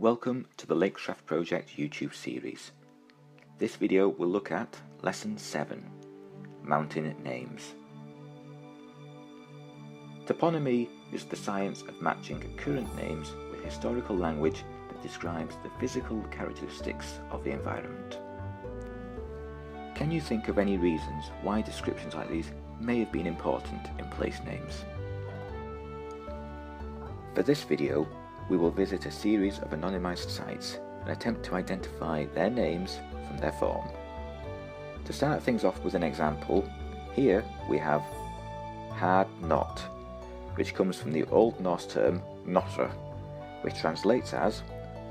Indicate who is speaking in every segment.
Speaker 1: Welcome to the Lakescraft Project YouTube series. This video will look at Lesson 7, Mountain Names. Toponymy is the science of matching current names with historical language that describes the physical characteristics of the environment. Can you think of any reasons why descriptions like these may have been important in place names? For this video, we will visit a series of anonymized sites and attempt to identify their names from their form. To start things off with an example, here we have hard knot, which comes from the Old Norse term knotra, which translates as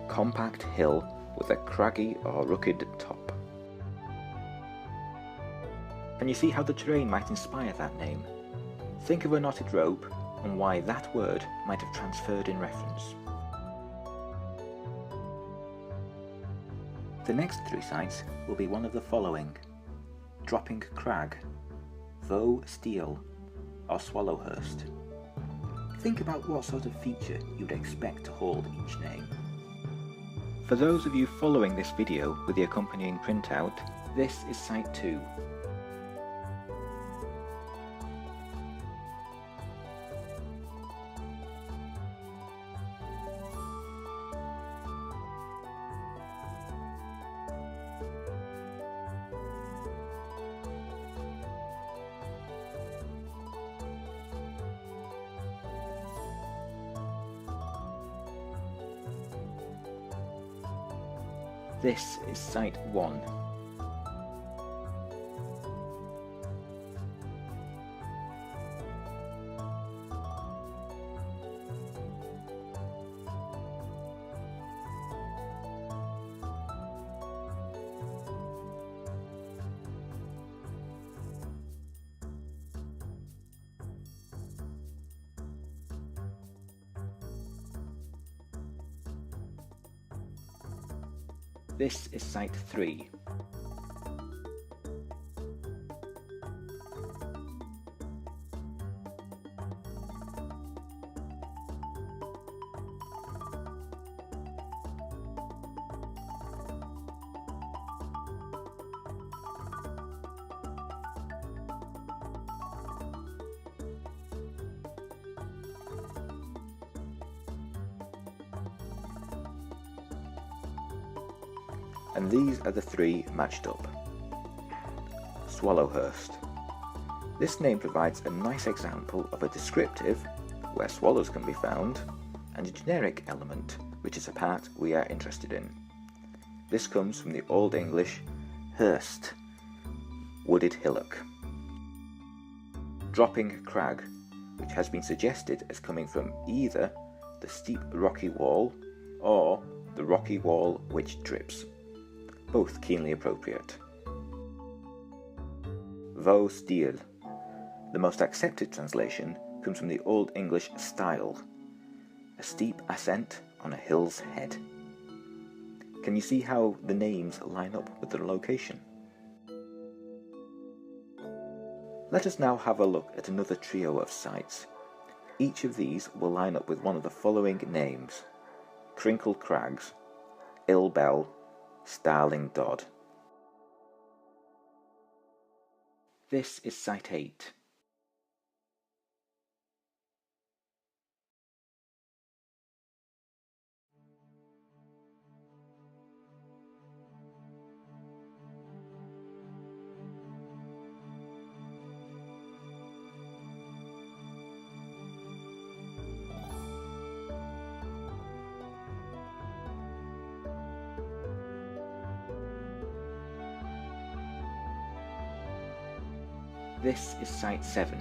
Speaker 1: compact hill with a craggy or rugged top. Can you see how the terrain might inspire that name? Think of a knotted rope and why that word might have transferred in reference. The next three sites will be one of the following: Dropping Crag, Voe Steel, or Swallowhurst. Think about what sort of feature you'd expect to hold each name. For those of you following this video with the accompanying printout, this is Site 2. This is Site 1. This is Site 3. And these are the three matched up. Swallowhurst. This name provides a nice example of a descriptive, where swallows can be found, and a generic element, which is a part we are interested in. This comes from the Old English hurst, wooded hillock. Dropping Crag, which has been suggested as coming from either the steep rocky wall or the rocky wall which drips. Both keenly appropriate. Voe Steel. The most accepted translation comes from the Old English stile, a steep ascent on a hill's head. Can you see how the names line up with the location? Let us now have a look at another trio of sites. Each of these will line up with one of the following names: Crinkled Crags, Ill Bell, Starling Dodd. This is Site 8. This is Site 7.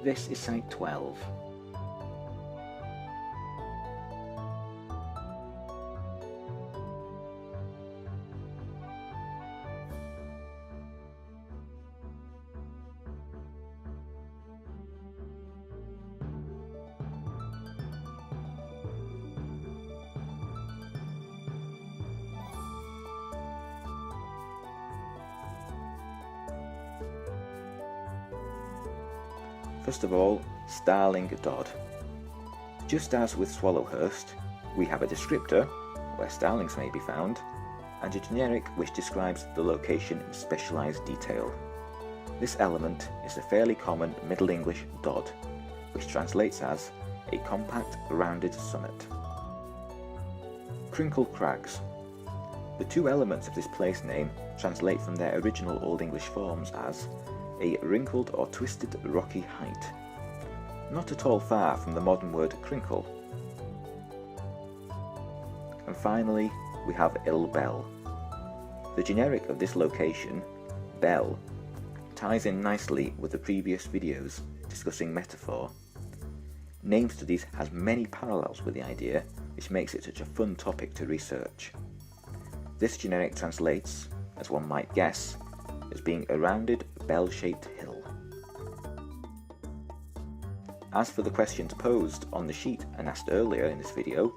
Speaker 1: This is Site 12. First of all, starling Dodd. Just as with Swallowhurst, we have a descriptor, where starlings may be found, and a generic which describes the location in specialised detail. This element is the fairly common Middle English Dodd, which translates as a compact, rounded summit. Crinkle Crags. The two elements of this place name translate from their original Old English forms as a wrinkled or twisted rocky height, not at all far from the modern word crinkle. And finally, we have Ill Bell. The generic of this location, Bell, ties in nicely with the previous videos discussing metaphor. Name studies has many parallels with the idea, which makes it such a fun topic to research. This generic translates, as one might guess, as being a rounded, bell-shaped hill. As for the questions posed on the sheet and asked earlier in this video,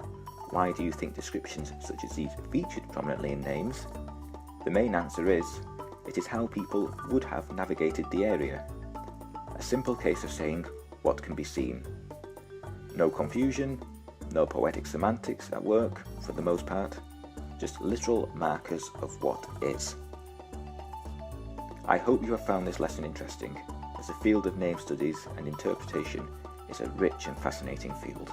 Speaker 1: why do you think descriptions such as these featured prominently in names? The main answer is, it is how people would have navigated the area. A simple case of saying what can be seen. No confusion, no poetic semantics at work for the most part, just literal markers of what is. I hope you have found this lesson interesting, as the field of name studies and interpretation is a rich and fascinating field.